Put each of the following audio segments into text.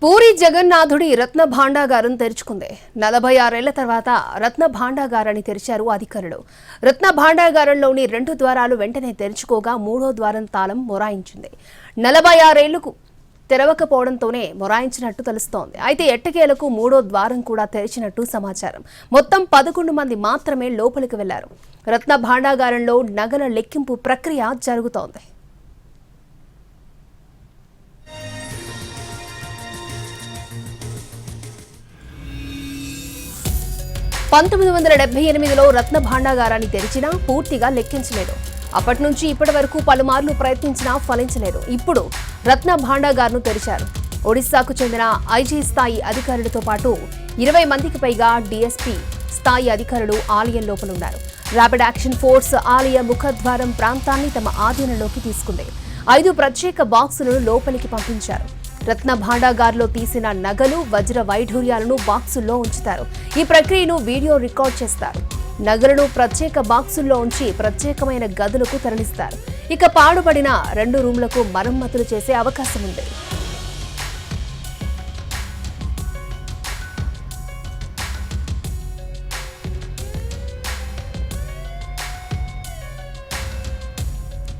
పూరి జగన్నాథుడి రత్న భాండాగారం తెరుచుకుంది. 46 ఏళ్ల తర్వాత రత్న భాండాగారాన్ని తెరిచారు అధికారులు. రత్న భాండాగారంలోని 2 ద్వారాలు వెంటనే తెరుచుకోగా 3వ ద్వారం తాళం మొరాయించింది. 46 ఏళ్లకు తెరవకపోవడంతోనే మొరాయించినట్టు తెలుస్తోంది. అయితే ఎట్టకేలకు 3వ ద్వారం కూడా తెరిచినట్టు సమాచారం. మొత్తం 11 మంది మాత్రమే లోపలికి వెళ్లారు. రత్న భాండాగారంలో నగల లెక్కింపు ప్రక్రియ జరుగుతోంది. 1978లో రత్న భాండాగారాన్ని తెరిచినా పూర్తిగా లెక్కించలేదు. అప్పటి నుంచి ఇప్పటి వరకు పలుమార్లు ప్రయత్నించినా ఫలించలేదు. ఇప్పుడు రత్న భాండాగార్ను తెరిచారు. ఒడిశాకు చెందిన ఐజీ స్థాయి అధికారులతో పాటు 20 మందికి పైగా డీఎస్పీ స్థాయి అధికారులు ఆలయం లోపల ఉన్నారు. ర్యాపిడ్ యాక్షన్ ఫోర్స్ ఆలయ ముఖద్వారం ప్రాంతాన్ని తమ ఆధీనంలోకి తీసుకుంది. 5 ప్రత్యేక బాక్సులను లోపలికి పంపించారు. రత్న భాండాగార్లో తీసిన నగలు, వజ్ర వైఢూర్యాలను బాక్సుల్లో ఉంచుతారు. ఈ ప్రక్రియను వీడియో రికార్డ్ చేస్తారు. నగలను ప్రత్యేక బాక్సుల్లో ఉంచి ప్రత్యేకమైన గదులకు తరలిస్తారు. ఇక పాడుపడిన 2 రూమ్లకు మరమ్మతులు చేసే అవకాశం ఉంది.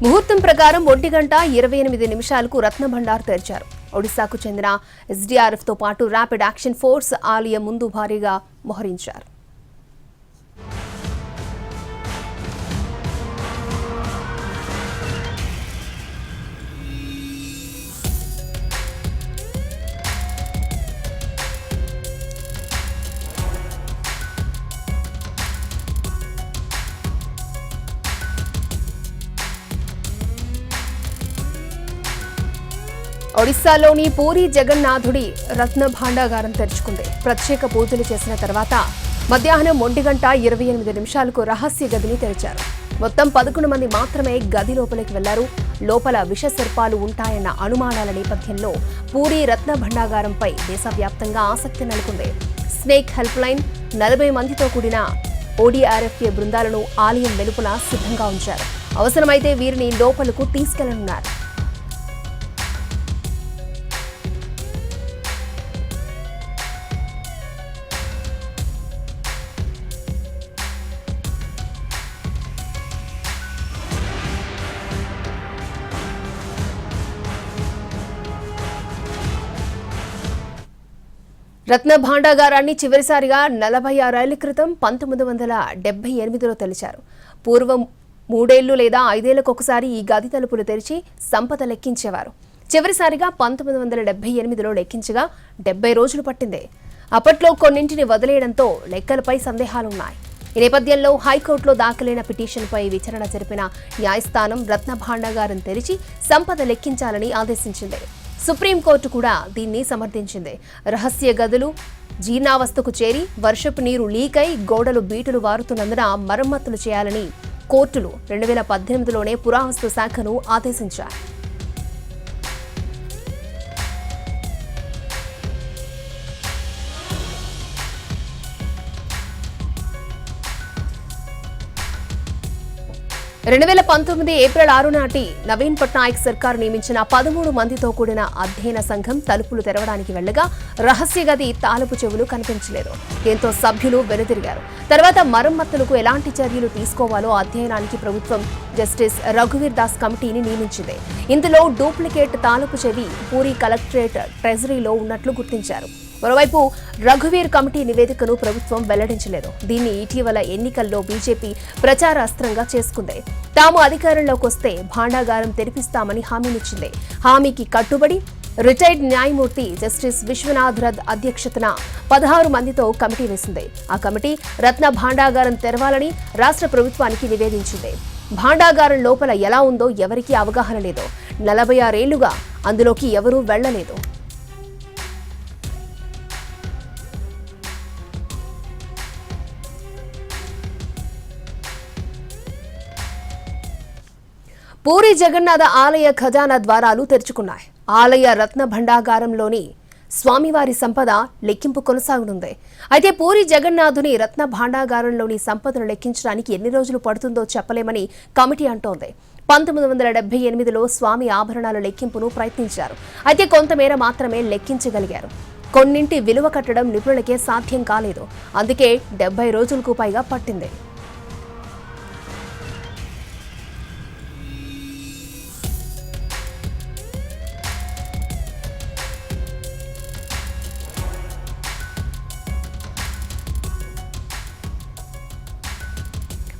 ముహూర్తం ప్రకారం 1:28 రత్న భండార్ తెరిచారు. ఒడిశాకు చెందిన ఎస్డీఆర్ఎఫ్ తో పాటు ర్యాపిడ్ యాక్షన్ ఫోర్స్ ఆలయం ముందు భారీగా మోహరించారు. ఒడిశాలోని పూరి జగన్నాథుడి రత్న భాండాగారం తెరుచుకుంది. ప్రత్యేక పూజలు చేసిన తర్వాత మధ్యాహ్నం 1:28 రహస్య గదిని తెరిచారు. మొత్తం 11 మంది మాత్రమే గది లోపలికి వెళ్లారు. లోపల విష సర్పాలు ఉంటాయన్న అనుమానాల నేపథ్యంలో పూరి రత్న భాండాగారంపై దేశవ్యాప్తంగా ఆసక్తి నెలకొంది. స్నేక్ హెల్ప్ లైన్, 40 మందితో కూడిన ఓడీఆర్ఎఫ్ఏ బృందాలను ఆలయం వెలుపల సిద్ధంగా ఉంచారు. అవసరమైతే వీరిని లోపలకు తీసుకెళ్లనున్నారు. రత్న భాండాగారాన్ని చివరిసారిగా 46 ఏళ్ల క్రితం 1978లో తెరిచారు. పూర్వం 3 ఏళ్లు లేదా 5 ఏళ్లకొకసారి ఈ గది తలుపులు తెరిచి సంపద లెక్కించేవారు. చివరిసారిగా 1978లో లెక్కించగా 70 రోజులు పట్టింది. అప్పట్లో కొన్నింటిని వదిలేయడంతో లెక్కలపై సందేహాలున్నాయి. ఈ నేపథ్యంలో హైకోర్టులో దాఖలైన పిటిషన్పై విచారణ జరిపిన న్యాయస్థానం రత్న భాండాగారం తెరిచి సంపద లెక్కించాలని ఆదేశించింది. సుప్రీంకోర్టు కూడా దీన్ని సమర్థించింది. రహస్య గదులు జీర్ణావస్థకు చేరి వర్షపు నీరు లీకై గోడలు బీటులు వారుతున్నందున మరమ్మతులు చేయాలని కోర్టులు 2018లోనే పురావస్తు శాఖను ఆదేశించారు. ఏప్రిల్ 6 నాటి నవీన్ పట్నాయక్ సర్కారు నియమించిన 13 మందితో కూడిన అధ్యయన సంఘం తలుపులు తెరవడానికి వెళ్లగా రహస్య గది తాళపు చెవులు కనిపించలేదు. దీంతో సభ్యులు వెనుదిరిగారు. తర్వాత మరమ్మతులకు ఎలాంటి చర్యలు తీసుకోవాలో అధ్యయనానికి ప్రభుత్వం జస్టిస్ రఘువీర్ దాస్ కమిటీని నియమించింది. ఇందులో డూప్లికేట్ తాళపు చెవి పూరి కలెక్టరేట్ ట్రెజరీలో ఉన్నట్లు గుర్తించారు. మరోవైపు రఘువీర్ కమిటీ నివేదికను ప్రభుత్వం వెల్లడించలేదు. దీన్ని ఇటీవల ఎన్నికల్లో బీజేపీ ప్రచారాస్త్రంగా చేసుకుంది. తాము అధికారంలోకి వస్తే భాండాగారం తెరిపిస్తామని హామీనిచ్చింది. హామీకి కట్టుబడి రిటైర్డ్ న్యాయమూర్తి జస్టిస్ విశ్వనాథ్ రథ్ అధ్యక్షతన 16 మందితో కమిటీ వేసింది. ఆ కమిటీ రత్న భాండాగారం తెరవాలని రాష్ట్ర ప్రభుత్వానికి నివేదించింది. భాండాగారం లోపల ఎలా ఉందో ఎవరికీ అవగాహన లేదు. 46 ఏళ్లుగా అందులోకి ఎవరూ వెళ్లలేదు. పూరి జగన్నాథ ఆలయ ఖజానా ద్వారాలు తెరుచుకున్నాయి. ఆలయ రత్న భండాగారంలోని స్వామివారి సంపద లెక్కింపు కొనసాగనుంది. అయితే పూరి జగన్నాథుని రత్న భాండాగారంలోని సంపదను లెక్కించడానికి ఎన్ని రోజులు పడుతుందో చెప్పలేమని కమిటీ అంటోంది. 1978లో స్వామి ఆభరణాల లెక్కింపును ప్రయత్నించారు. అయితే కొంతమేర మాత్రమే లెక్కించగలిగారు. కొన్నింటి విలువ కట్టడం నిపుణులకే సాధ్యం కాలేదు. అందుకే 70 రోజులకు పైగా పట్టింది.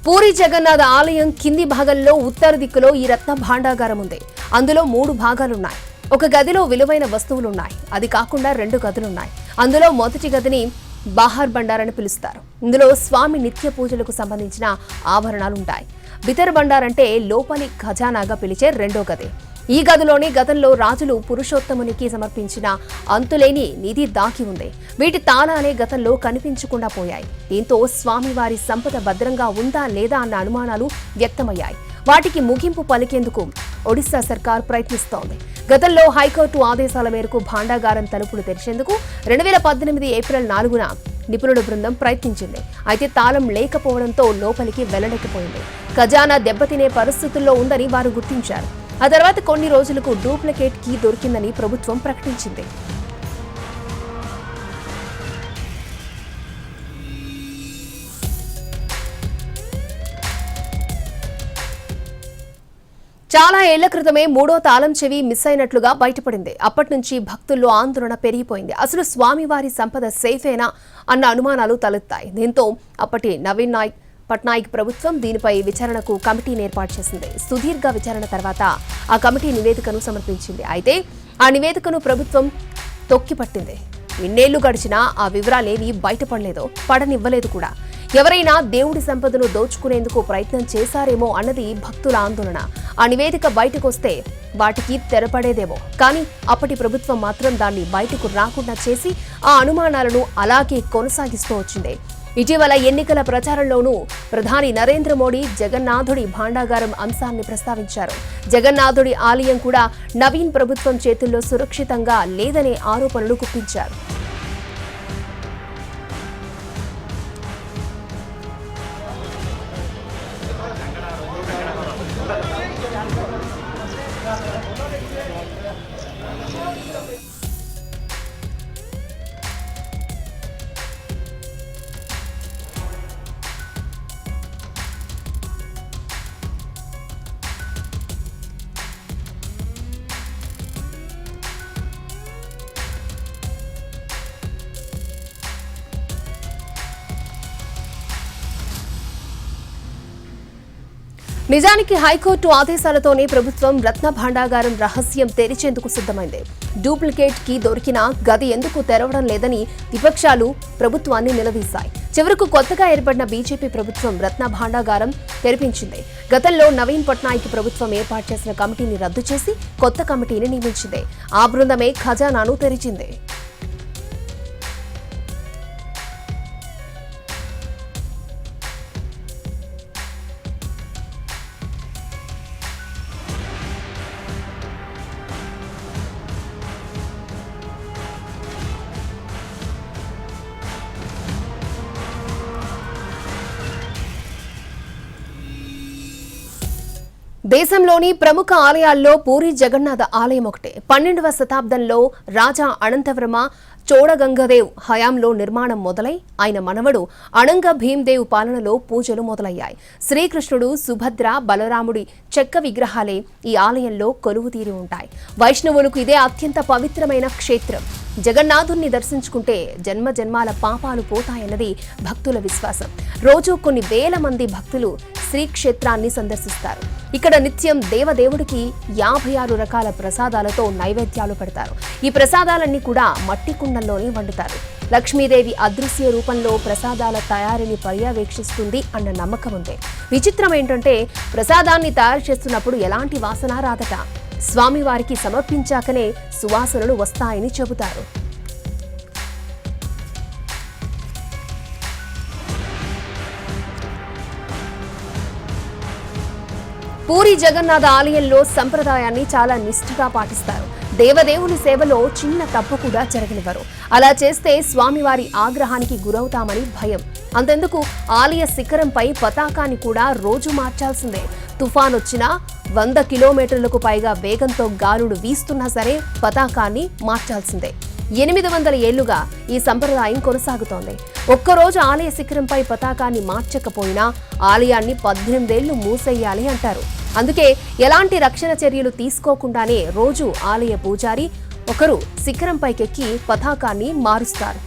పూరి జగన్నాథ ఆలయం కింది భాగంలో ఉత్తర దిక్కులో ఈ రత్న భాండాగారం ఉంది. అందులో 3 భాగాలున్నాయి. ఒక గదిలో విలువైన వస్తువులున్నాయి. అది కాకుండా 2 గదులున్నాయి. అందులో మొదటి గదిని బాహర్ బండార్ అని పిలుస్తారు. ఇందులో స్వామి నిత్య పూజలకు సంబంధించిన ఆభరణాలుంటాయి. బితర్ బండార్ అంటే లోపలి ఖజానాగా పిలిచే 2వ గది. ఈ గదిలోని గతంలో రాజులు పురుషోత్తమునికి సమర్పించిన అంతులేని నిధి దాకి ఉంది. వీటి తాళాలే గతంలో కనిపించకుండా పోయాయి. దీంతో స్వామివారి సంపద భద్రంగా ఉందా లేదా అన్న అనుమానాలు వ్యక్తమయ్యాయి. వాటికి ముగింపు పలికేందుకు ఒడిశా సర్కార్ ప్రయత్నిస్తోంది. గతంలో హైకోర్టు ఆదేశాల మేరకు భాండాగారం తలుపులు తెరిచేందుకు 2018 ఏప్రిల్ 4న నిపుణుల బృందం ప్రయత్నించింది. అయితే తాళం లేకపోవడంతో లోపలికి వెళ్లలేకపోయింది. ఖజానా దెబ్బతినే పరిస్థితుల్లో ఉందని వారు గుర్తించారు. ఆ తర్వాత కొన్ని రోజులకు డూప్లికేట్ కీ దొరికిందని ప్రభుత్వం ప్రకటించింది. చాలా ఏళ్ల క్రితమే 3వ తాళం చెవి మిస్ అయినట్లుగా బయటపడింది. అప్పటి నుంచి భక్తుల్లో ఆందోళన పెరిగిపోయింది. అసలు స్వామివారి సంపద సేఫేనా అన్న అనుమానాలు తలెత్తాయి. దీంతో అప్పటి నవీన్ పట్నాయక్ ప్రభుత్వం దీనిపై విచారణకు కమిటీని ఏర్పాటు చేసింది. సుదీర్ఘ విచారణ తర్వాత ఆ కమిటీ నివేదికను సమర్పించింది. అయితే ఆ నివేదికను ప్రభుత్వం తొక్కిపట్టింది. ఇన్నేళ్లు గడిచినా ఆ వివరాలేవి బయటపడలేదు, పడనివ్వలేదు కూడా. ఎవరైనా దేవుడి సంపదను దోచుకునేందుకు ప్రయత్నం చేశారేమో అన్నది భక్తుల ఆందోళన. ఆ నివేదిక బయటకొస్తే వాటికి తెరపడేదేమో. కానీ అప్పటి ప్రభుత్వం మాత్రం దాన్ని బయటకు రాకుండా చేసి ఆ అనుమానాలను అలాగే కొనసాగిస్తూ వచ్చింది. ఇటీవల ఎన్నికల ప్రచారంలోనూ ప్రధాని నరేంద్ర మోడీ జగన్నాథుడి భాండాగారం అంశాన్ని ప్రస్తావించారు. జగన్నాథుడి ఆలయం కూడా నవీన్ ప్రభుత్వం చేతుల్లో సురక్షితంగా లేదనే ఆరోపణలు గుప్పించారు. నిజానికి హైకోర్టు ఆదేశాలతోనే ప్రభుత్వం రత్న భాండాగారం రహస్యం తెరిచేందుకు సిద్ధమైంది. డూప్లికేట్ కీ దొరికినా గది ఎందుకు తెరవడం లేదని విపక్షాలు ప్రభుత్వాన్ని నిలదీశాయి. చివరకు కొత్తగా ఏర్పడిన బీజేపీ ప్రభుత్వం రత్న భాండాగారం తెరిపించింది. గతంలో నవీన్ పట్నాయక్ ప్రభుత్వం ఏర్పాటు చేసిన కమిటీని రద్దు చేసి కొత్త కమిటీని నియమించింది. ఆ బృందమే ఖజానాను తెరిచింది. దేశంలోని ప్రముఖ ఆలయాల్లో పూరి జగన్నాథ ఆలయం ఒకటే. 12వ శతాబ్దంలో రాజా అనంతవర్మ చోడగంగదేవ్ హయాంలో నిర్మాణం మొదలై ఆయన మనవడు అనంగ భీమ్దేవ్ పాలనలో పూజలు మొదలయ్యాయి. శ్రీకృష్ణుడు, సుభద్ర, బలరాముడి చెక్క విగ్రహాలే ఈ ఆలయంలో కొలువుతీరి ఉంటాయి. వైష్ణవులకు ఇదే అత్యంత పవిత్రమైన క్షేత్రం. జగన్నాథుణ్ణి దర్శించుకుంటే జన్మ జన్మాల పాపాలు పోతాయన్నది భక్తుల విశ్వాసం. రోజు కొన్ని వేల మంది భక్తులు శ్రీక్షేత్రాన్ని సందర్శిస్తారు. ఇక్కడ నిత్యం దేవదేవుడికి 56 రకాల ప్రసాదాలతో నైవేద్యాలు పెడతారు. ఈ ప్రసాదాలన్నీ కూడా మట్టి కుండల్లోనే వండుతారు. లక్ష్మీదేవి అదృశ్య రూపంలో ప్రసాదాల తయారీని పర్యవేక్షిస్తుంది అన్న నమ్మకం ఉంది. విచిత్రం ఏంటంటే ప్రసాదాన్ని తయారు చేస్తున్నప్పుడు ఎలాంటి వాసన రాదట. స్వామివారికి సమర్పించాకనే సువాసనలు వస్తాయని చెబుతారు. పూరి జగన్నాథ ఆలయంలో సంప్రదాయాన్ని చాలా నిష్ఠగా పాటిస్తారు. దేవదేవుని సేవలో చిన్న తప్పు కూడా జరగనివ్వరు. అలా చేస్తే స్వామివారి ఆగ్రహానికి గురవుతామని భయం. అంతెందుకు ఆలయ శిఖరంపై పతాకాన్ని కూడా రోజు మార్చాల్సిందే. తుఫాన్ వచ్చినా 100 కిలోమీటర్లకు పైగా వేగంతో గాలులు వీస్తున్నా సరే పతాకాన్ని మార్చాల్సిందే. 800 ఏళ్లుగా ఈ సంప్రదాయం కొనసాగుతోంది. ఒక్కరోజు ఆలయ శిఖరంపై పతాకాన్ని మార్చకపోయినా ఆలయాన్ని 18 ఏళ్లు మూసేయాలి అంటారు. అందుకే ఎలాంటి రక్షణ చర్యలు తీసుకోకుండానే రోజు ఆలయ పూజారి ఒకరు శిఖరంపైకెక్కి పతాకాన్ని మారుస్తారు.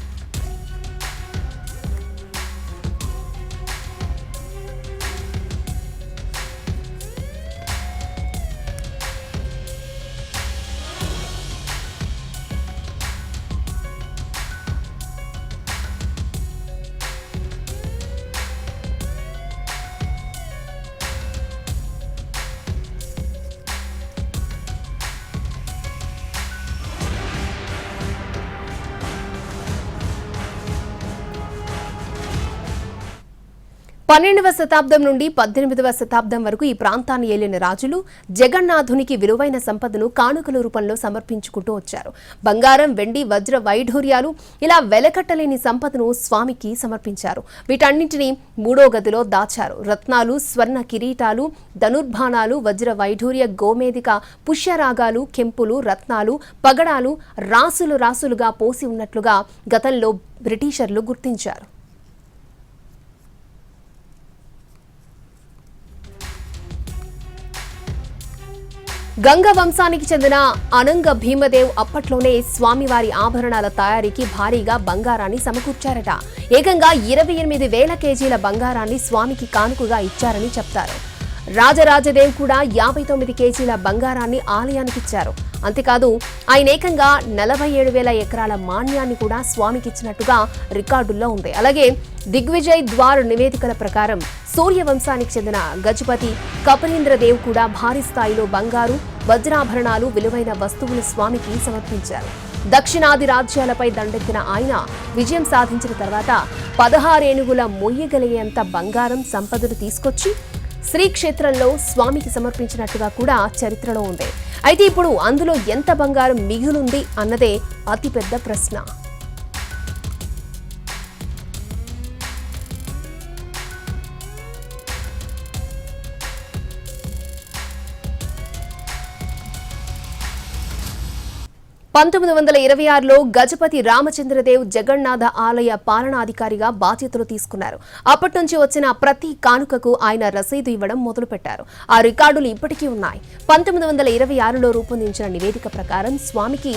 పన్నెండవ శతాబ్దం నుండి 18వ శతాబ్దం వరకు ఈ ప్రాంతాన్ని ఏలిన రాజులు జగన్నాథునికి విలువైన సంపదను కానుకల రూపంలో సమర్పించుకుంటూ వచ్చారు. బంగారం, వెండి, వజ్ర వైఢూర్యాలు ఇలా వెలకట్టలేని సంపదను స్వామికి సమర్పించారు. వీటన్నింటినీ 3వ గదిలో దాచారు. రత్నాలు, స్వర్ణ కిరీటాలు, ధనుర్బాణాలు, వజ్ర వైఢూర్య, గోమేదిక, పుష్యరాగాలు, కెంపులు, రత్నాలు, పగడాలు రాసులు రాసులుగా పోసి ఉన్నట్లుగా గతంలో బ్రిటిషర్లు గుర్తించారు. గంగ వంశానికి చెందిన అనంగ భీమదేవ్ అప్పట్లోనే స్వామివారి ఆభరణాల తయారీకి భారీగా బంగారాన్ని సమకూర్చారట. ఏకంగా 28,000 కేజీల బంగారాన్ని స్వామికి కానుకగా ఇచ్చారని చెప్తారు. రాజరాజదేవ్ కూడా 59 కేజీల బంగారాన్ని ఆలయానికిచ్చారు. అంతేకాదు ఆయన ఏకంగా 47,000 ఎకరాల మాన్యాన్ని కూడా స్వామికిచ్చినట్టుగా రికార్డుల్లో ఉంది. అలాగే దిగ్విజయ్ ద్వార్ నివేదికల ప్రకారం సూర్యవంశానికి చెందిన గజపతి కపిలేంద్రదేవ్ కూడా భారీ స్థాయిలో బంగారు, వజ్రాభరణాలు, విలువైన వస్తువులు స్వామికి సమర్పించారు. దక్షిణాది రాజ్యాలపై దండెత్తిన ఆయన విజయం సాధించిన తర్వాత 16 ఏనుగుల మొయ్యగలిగేంత బంగారం సంపదను తీసుకొచ్చి శ్రీక్షేత్రంలో స్వామికి సమర్పించినట్టుగా కూడా చరిత్రలో ఉంది. అయితే ఇప్పుడు అందులో ఎంత బంగారం మిగులుంది అన్నదే అతిపెద్ద ప్రశ్న. పంతొమ్మిది 1926లో గజపతి రామచంద్రదేవ్ జగన్నాథ ఆలయ పాలనాధికారిగా బాధ్యతలు తీసుకున్నారు. అప్పటి నుంచి వచ్చిన ప్రతి కానుకకు ఆయన రసీదు ఇవ్వడం మొదలుపెట్టారు. ఆ రికార్డులు ఇప్పటికీ ఉన్నాయి. 1926లో రూపొందించిన నివేదిక ప్రకారం స్వామికి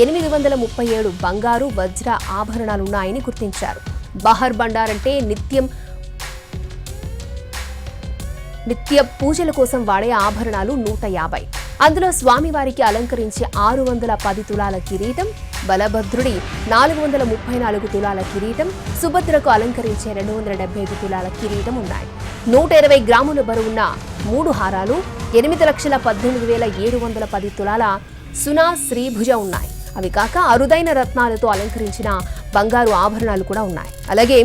837 బంగారు, వజ్ర ఆభరణాలున్నాయని గుర్తించారు. బహర్ బండార్ అంటే నిత్య పూజల కోసం వాడే ఆభరణాలు 150. అందులో స్వామివారికి అలంకరించి 610 తులాల కిరీటం, బలభద్రుడి 434 తులాల కిరీటం, సుభద్రకు అలంకరించే 275 తులాల కిరీటం ఉన్నాయి. 120 గ్రాముల బరువున్న 3 హారాలు, 8,18,710 తులాల సునా శ్రీభుజ ఉన్నాయి. అవి కాక అరుదైన రత్నాలతో అలంకరించిన బంగారు ఆభరణాలు కూడా ఉన్నాయి. అలాగే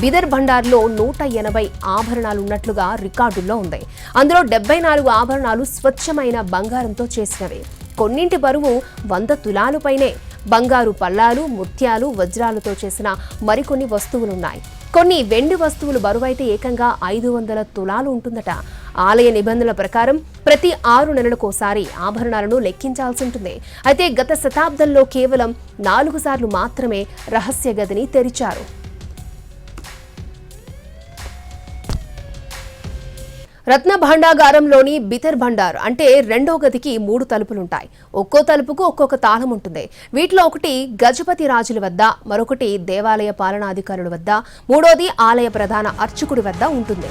బిదర్ భండార్లో 180 ఆభరణాలు ఉన్నట్లుగా రికార్డుల్లో ఉంది. అందులో 74 ఆభరణాలు స్వచ్ఛమైన బంగారంతో చేసినవి. కొన్నింటి బరువు 100 తులాలు పైనే. బంగారు పల్లాలు, ముత్యాలు, వజ్రాలతో చేసిన మరికొన్ని వస్తువులున్నాయి. కొన్ని వెండి వస్తువులు బరువైతే ఏకంగా 500 తులాలు ఉంటుందట. ఆలయ నిబంధనల ప్రకారం ప్రతి 6 నెలలకోసారి ఆభరణాలను లెక్కించాల్సి ఉంటుంది. అయితే గత శతాబ్దంలో కేవలం 4 సార్లు మాత్రమే రహస్య గదిని తెరిచారు. రత్న భాండాగారంలోని బితర్ భండార్ అంటే 2వ గదికి 3 తలుపులుంటాయి. ఒక్కో తలుపుకు ఒక్కొక్క తాళం ఉంటుంది. వీటిలో ఒకటి గజపతి రాజుల వద్ద, మరొకటి దేవాలయ పాలనాధికారుల వద్ద, మూడోది ఆలయ ప్రధాన అర్చకుడి వద్ద ఉంటుంది.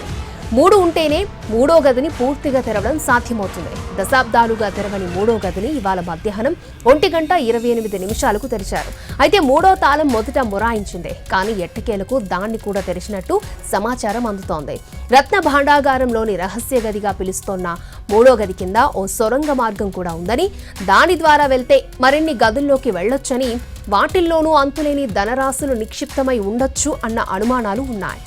3 ఉంటేనే 3వ గదిని పూర్తిగా తెరవడం సాధ్యమవుతుంది. దశాబ్దాలుగా తెరవని 3వ గదిని ఇవాళ మధ్యాహ్నం 1:28 తెరిచారు. అయితే 3వ తాళం మొదట మొరాయించింది. కానీ ఎట్టకేలకు దాన్ని కూడా తెరిచినట్టు సమాచారం అందుతోంది. రత్న భాండాగారంలోని రహస్య గదిగా పిలుస్తోన్న 3వ గది కింద ఓ సొరంగ మార్గం కూడా ఉందని, దాని ద్వారా వెళ్తే మరిన్ని గదుల్లోకి వెళ్లొచ్చని, వాటిల్లోనూ అంతులేని ధనరాశులు నిక్షిప్తమై ఉండొచ్చు అన్న అనుమానాలు ఉన్నాయి.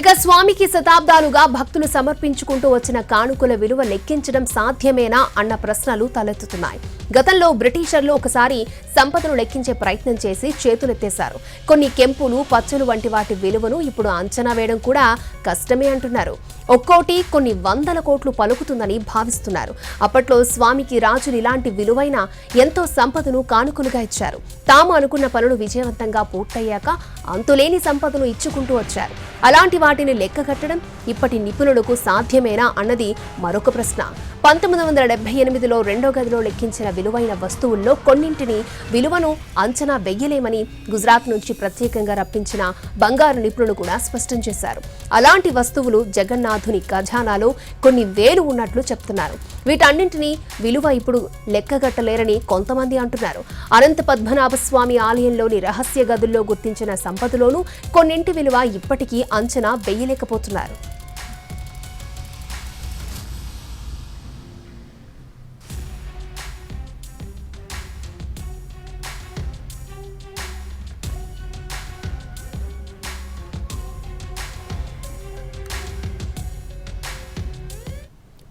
ఇక స్వామికి శతాబ్దాలుగా భక్తులు సమర్పించుకుంటూ వచ్చిన కానుకల విలువ లెక్కించడం సాధ్యమేనా అన్న ప్రశ్నలు తలెత్తుతున్నాయి. గతంలో బ్రిటిషర్లు ఒకసారి సంపదను లెక్కించే ప్రయత్నం చేసి చేతులెత్తేశారు. కొన్ని కెంపులు, పచ్చలు వంటి వాటి విలువను ఇప్పుడు అంచనా వేయడం కూడా కష్టమే అంటున్నారు. ఒక్కోటి కొన్ని వందల కోట్లు పలుకుతుందని భావిస్తున్నారు. అప్పట్లో స్వామికి రాజులు ఇలాంటి విలువైన ఎంతో సంపదను కానుకలుగా ఇచ్చారు. తాము అనుకున్న పనులు విజయవంతంగా పూర్తయ్యాక అంతులేని సంపదను ఇచ్చుకుంటూ వచ్చారు. అలాంటి వాటిని లెక్కగట్టడం ఇప్పటి నిపుణులకు సాధ్యమేనా అన్నది మరొక ప్రశ్న. 1978లో రెండో గదిలో లెక్కించిన విలువైన వస్తువుల్లో కొన్నింటిని విలువను అంచనా వెయ్యలేమని గుజరాత్ నుంచి ప్రత్యేకంగా రప్పించిన బంగారు నిపుణులు కూడా స్పష్టం చేశారు. అలాంటి వస్తువులు జగన్నాథుని ఖజానాలో కొన్ని వేలు ఉన్నట్లు చెప్తున్నారు. వీటన్నింటినీ విలువ ఇప్పుడు లెక్కగట్టలేరని కొంతమంది అంటున్నారు. అనంత పద్మనాభ స్వామి ఆలయంలోని రహస్య గదుల్లో గుర్తించిన సంపదలోనూ కొన్నింటి విలువ ఇప్పటికీ అంచనా వెయ్యలేకపోతున్నారు.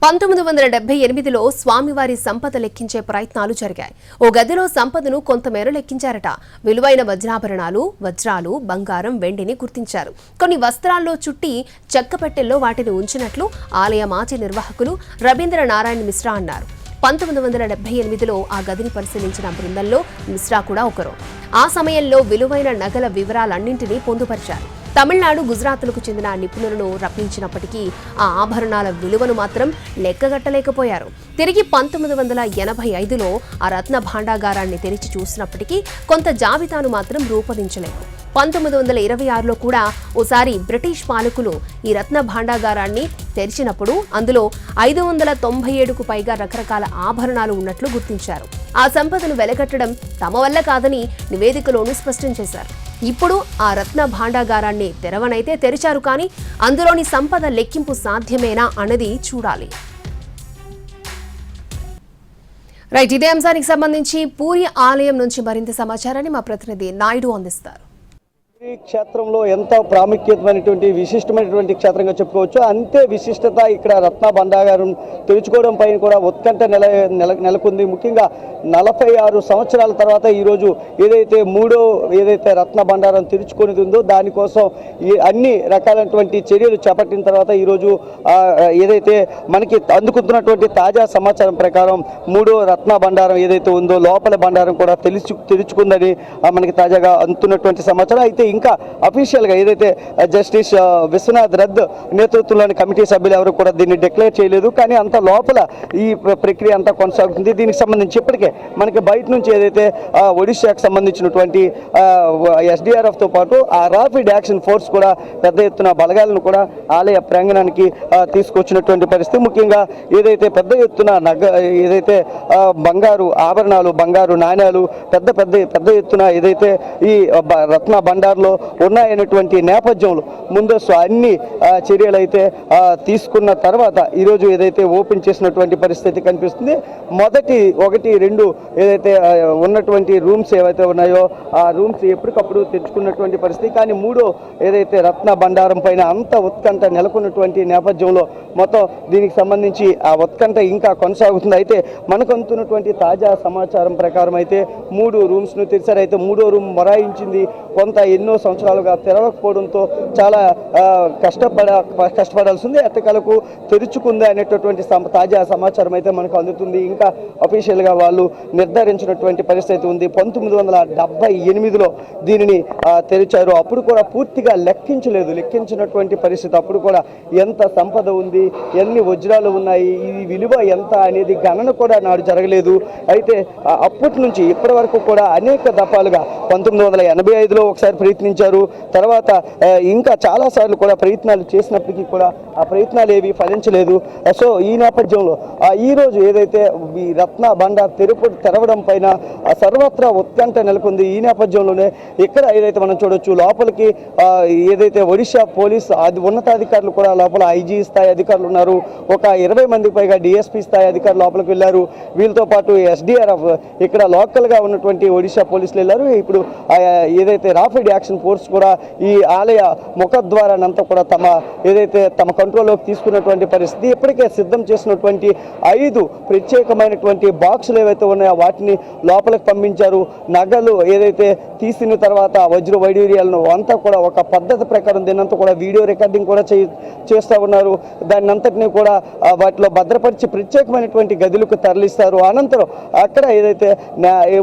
పంతొమ్మిది 1978లో స్వామివారి సంపద లెక్కించే ప్రయత్నాలు జరిగాయి. ఓ గదిలో సంపదను కొంతమేర లెక్కించారట. విలువైన వజ్రాభరణాలు, వజ్రాలు, బంగారం, వెండిని గుర్తించారు. కొన్ని వస్త్రాల్లో చుట్టి చెక్కపెట్టెల్లో వాటిని ఉంచినట్లు ఆలయ మాజీ నిర్వాహకులు రవీంద్ర నారాయణ మిశ్రా అన్నారు. 1978లో ఆ గదిని పరిశీలించిన బృందంలో మిశ్రా కూడా ఒకరు. ఆ సమయంలో విలువైన నగల వివరాలన్నింటినీ పొందుపరిచారు. తమిళనాడు, గుజరాత్లకు చెందిన నిపుణులను రప్పించినప్పటికీ ఆ ఆభరణాల విలువను మాత్రం లెక్కగట్టలేకపోయారు. తిరిగి 1985లో ఆ రత్న భాండాగారాన్ని తెరిచి చూసినప్పటికీ కొంత జాబితాను మాత్రం రూపొందించలేదు. 1926లో కూడా ఓసారి బ్రిటిష్ పాలకులు ఈ రత్న భాండాగారాన్ని తెరిచినప్పుడు అందులో 597కు పైగా రకరకాల ఆభరణాలు ఉన్నట్లు గుర్తించారు. ఆ సంపదను వెలగట్టడం తమ వల్ల కాదని నివేదికలోనూ స్పష్టం చేశారు. ఇప్పుడు ఆ రత్న భాండాగారాన్ని తెరవనైతే తెరిచారు, కానీ అందులోని సంపద లెక్కింపు సాధ్యమేనా అన్నది చూడాలి. రైట్, ఇదే అంశానికి సంబంధించి పూరి ఆలయం నుంచి మరింత సమాచారాన్ని మా ప్రతినిధి నాయుడు అందిస్తారు. ఈ క్షేత్రంలో ఎంతో ప్రాముఖ్యమైనటువంటి విశిష్టమైనటువంటి క్షేత్రంగా చెప్పుకోవచ్చు. అంతే విశిష్టత ఇక్కడ రత్న భండాగారం తెరుచుకోవడం పైన కూడా ఉత్కంఠ నెలకొంది. ముఖ్యంగా 46 సంవత్సరాల తర్వాత ఈరోజు ఏదైతే రత్న భండారం తెరుచుకునేది ఉందో దానికోసం అన్ని రకాలైనటువంటి చర్యలు చేపట్టిన తర్వాత ఈరోజు ఏదైతే మనకి అందుకుంటున్నటువంటి తాజా సమాచారం ప్రకారం 3వ రత్న భండారం ఏదైతే ఉందో లోపల భండారం కూడా తెరుచుకుందని మనకి తాజాగా అందుతున్నటువంటి సమాచారం. అయితే ఇంకా అఫీషియల్గా ఏదైతే జస్టిస్ విశ్వనాథ్ రథ్ నేతృత్వంలోని కమిటీ సభ్యులు ఎవరు కూడా దీన్ని డిక్లేర్ చేయలేదు. కానీ అంత లోపల ఈ ప్రక్రియ అంతా కొనసాగుతుంది. దీనికి సంబంధించి ఇప్పటికే మనకి బయట నుంచి ఏదైతే ఒడిశాకు సంబంధించినటువంటి SDRFతో పాటు ఆ ర్యాపిడ్ యాక్షన్ ఫోర్స్ కూడా పెద్ద ఎత్తున బలగాలను కూడా ఆలయ ప్రాంగణానికి తీసుకొచ్చినటువంటి పరిస్థితి. ముఖ్యంగా ఏదైతే పెద్ద ఎత్తున ఏదైతే బంగారు ఆభరణాలు, బంగారు నాణ్యాలు పెద్ద ఎత్తున ఏదైతే ఈ రత్న భండార్లో ఉన్నాయనేటువంటి నేపథ్యంలో ముందస్తు అన్ని చర్యలు అయితే తీసుకున్న తర్వాత ఈరోజు ఏదైతే ఓపెన్ చేసినటువంటి పరిస్థితి కనిపిస్తుంది. మొదటి 1, 2 ఏదైతే ఉన్నటువంటి రూమ్స్ ఏవైతే ఉన్నాయో ఆ రూమ్స్ ఎప్పటికప్పుడు తెచ్చుకున్నటువంటి పరిస్థితి. కానీ 3వ ఏదైతే రత్న భండారం పైన అంత ఉత్కంఠ నెలకొన్నటువంటి నేపథ్యంలో మొత్తం దీనికి సంబంధించి ఆ ఉత్కంఠ ఇంకా కొనసాగుతుంది. అయితే మనకు అందుతున్నటువంటి తాజా సమాచారం ప్రకారం అయితే 3 రూమ్స్ను తెరిచారు. అయితే 3వ రూమ్ మొరాయించింది కొంత ఎన్నో సంవత్సరాలుగా తెరవకపోవడంతో చాలా కష్టపడాల్సి ఉంది. ఎట్టకాలకు తెరుచుకుంది అనేటటువంటి తాజా సమాచారం అయితే మనకు అందుతుంది. ఇంకా అఫీషియల్గా వాళ్ళు నిర్ధారించినటువంటి పరిస్థితి ఉంది. 1978లో దీనిని తెరిచారు. అప్పుడు కూడా పూర్తిగా లెక్కించినటువంటి పరిస్థితి. అప్పుడు కూడా ఎంత సంపద ఉంది, ఎన్ని వజ్రాలు ఉన్నాయి, ఇది విలువ ఎంత అనేది గణన కూడా నాడు జరగలేదు. అయితే అప్పటి నుంచి ఇప్పటి వరకు కూడా అనేక దఫాలుగా 1985లో ఒకసారి ప్రయత్నించారు. తర్వాత ఇంకా చాలాసార్లు కూడా ప్రయత్నాలు చేసినప్పటికీ కూడా ఆ ప్రయత్నాలు ఏవి ఫలించలేదు. సో ఈ నేపథ్యంలో ఈరోజు ఏదైతే ఈ రత్న భండార్ తెరవడం పైన సర్వత్రా ఉత్కంఠ నెలకొంది. ఈ నేపథ్యంలోనే ఇక్కడ ఏదైతే మనం చూడొచ్చు లోపలికి ఏదైతే ఒడిశా పోలీస్ ఉన్నతాధికారులు కూడా లోపల IG స్థాయి అధికారులు ఉన్నారు. ఒక 20 మందికి పైగా DSP స్థాయి అధికారులు లోపలికి వెళ్ళారు. వీళ్ళతో పాటు SDRF ఇక్కడ లోకల్గా ఉన్నటువంటి ఒడిశా పోలీసులు వెళ్ళారు. ఇప్పుడు ఏదైతే ర్యాపిడ్ యాక్షన్ ప్రొటెక్షన్ ఫోర్స్ కూడా ఈ ఆలయ ముఖద్వారానంతా కూడా తమ కంట్రోల్లోకి తీసుకున్నటువంటి పరిస్థితి. ఇప్పటికే సిద్ధం చేసినటువంటి 5 ప్రత్యేకమైనటువంటి బాక్సులు ఏవైతే ఉన్నాయో వాటిని లోపలికి పంపించారు. నగలు ఏదైతే తీసిన తర్వాత వజ్ర వైడూర్యాలను అంతా కూడా ఒక పద్ధతి ప్రకారం దీనంతా కూడా వీడియో రికార్డింగ్ కూడా చేస్తూ ఉన్నారు. దాన్ని అంతటినీ కూడా వాటిలో భద్రపరిచి ప్రత్యేకమైనటువంటి గదులకు తరలిస్తారు. అనంతరం అక్కడ ఏదైతే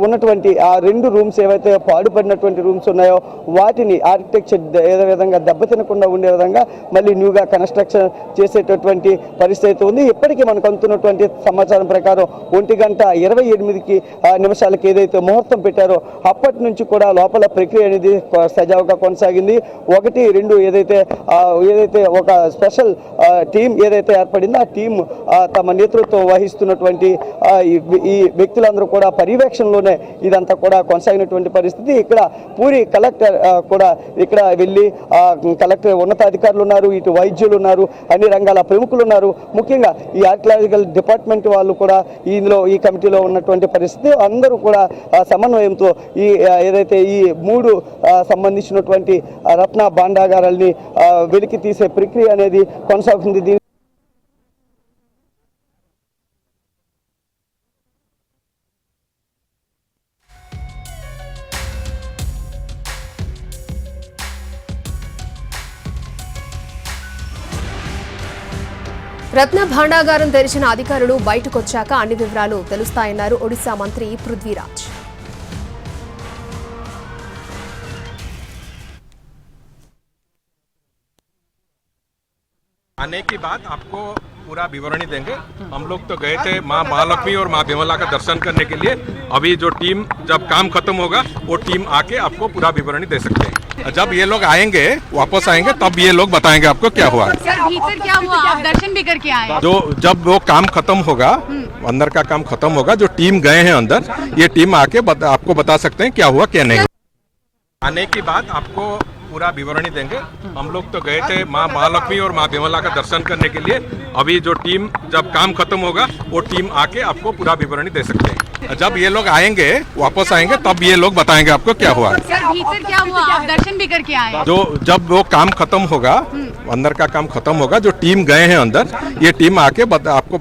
ఉన్నటువంటి ఆ 2 రూమ్స్ ఏవైతే పాడుపడినటువంటి రూమ్స్ ఉన్నాయో వాటిని ఆర్కిటెక్చర్ ఏదో విధంగా దెబ్బతినకుండా ఉండే విధంగా మళ్ళీ న్యూగా కన్స్ట్రక్షన్ చేసేటటువంటి పరిస్థితి ఉంది. ఇప్పటికీ మనకు అందుతున్నటువంటి సమాచారం ప్రకారం 1:28 ఏదైతే ముహూర్తం పెట్టారో అప్పటి నుంచి కూడా లోపల ప్రక్రియ అనేది సజావుగా కొనసాగింది. 1, 2 ఏదైతే ఒక స్పెషల్ టీం ఏదైతే ఏర్పడిందో ఆ టీం తమ నేతృత్వం వహిస్తున్నటువంటి ఈ వ్యక్తులందరూ కూడా పర్యవేక్షణలోనే ఇదంతా కూడా కొనసాగినటువంటి పరిస్థితి. ఇక్కడ పూరి కలెక్టర్ కూడా ఇక్కడ వెళ్ళి కలెక్టర్ ఉన్నతాధికారులు ఉన్నారు, ఇటు వైద్యులు ఉన్నారు, అన్ని రంగాల ప్రముఖులు ఉన్నారు. ముఖ్యంగా ఈ ఆర్కియాలజికల్ డిపార్ట్మెంట్ వాళ్ళు కూడా ఈ కమిటీలో ఉన్నటువంటి పరిస్థితి. అందరూ కూడా సమన్వయంతో ఏదైతే ఈ 3 సంబంధించినటువంటి రత్న భాండాగారాల్ని వెలికి తీసే ప్రక్రియ అనేది కొనసాగుతుంది. రత్న భాండాగారం తెరిచిన అధికారులు బయటకొచ్చాక అన్ని వివరాలు తెలుస్తాయన్నారు ఒడిశా మంత్రి పృథ్వీరాజ్. आने की बात आपको पूरा विवरणी देंगे। हम लोग तो गए थे माँ महालक्ष्मी और माँ विमला का दर्शन करने के लिए। अभी जो टीम जब काम खत्म होगा वो टीम आके आपको पूरा विवरणी दे सकते हैं। जब ये लोग आएंगे वापस आएंगे तब ये लोग बताएंगे आपको क्या हुआ। सर भीतर क्या हुआ, आप दर्शन भी करके आए? जब वो काम खत्म होगा, अंदर का काम खत्म होगा, जो टीम गए हैं अंदर, ये टीम आके आपको बता सकते हैं क्या हुआ क्या नहीं। आने की बात आपको पूरा विवरणी देंगे। हम लोग तो गए थे माँ महालक्ष्मी और माँ विमला का दर्शन करने के लिए। अभी जो टीम जब काम खत्म होगा वो टीम आके आपको पूरा विवरणी दे सकते हैं। जब ये लोग आएंगे वापस आएंगे तब ये लोग बताएंगे आपको क्या हुआ। सर भीतर क्या हुआ, आप दर्शन भी करके आए? जब वो काम खत्म होगा, अंदर का काम खत्म होगा, जो टीम गए हैं अंदर, ये टीम आके आपको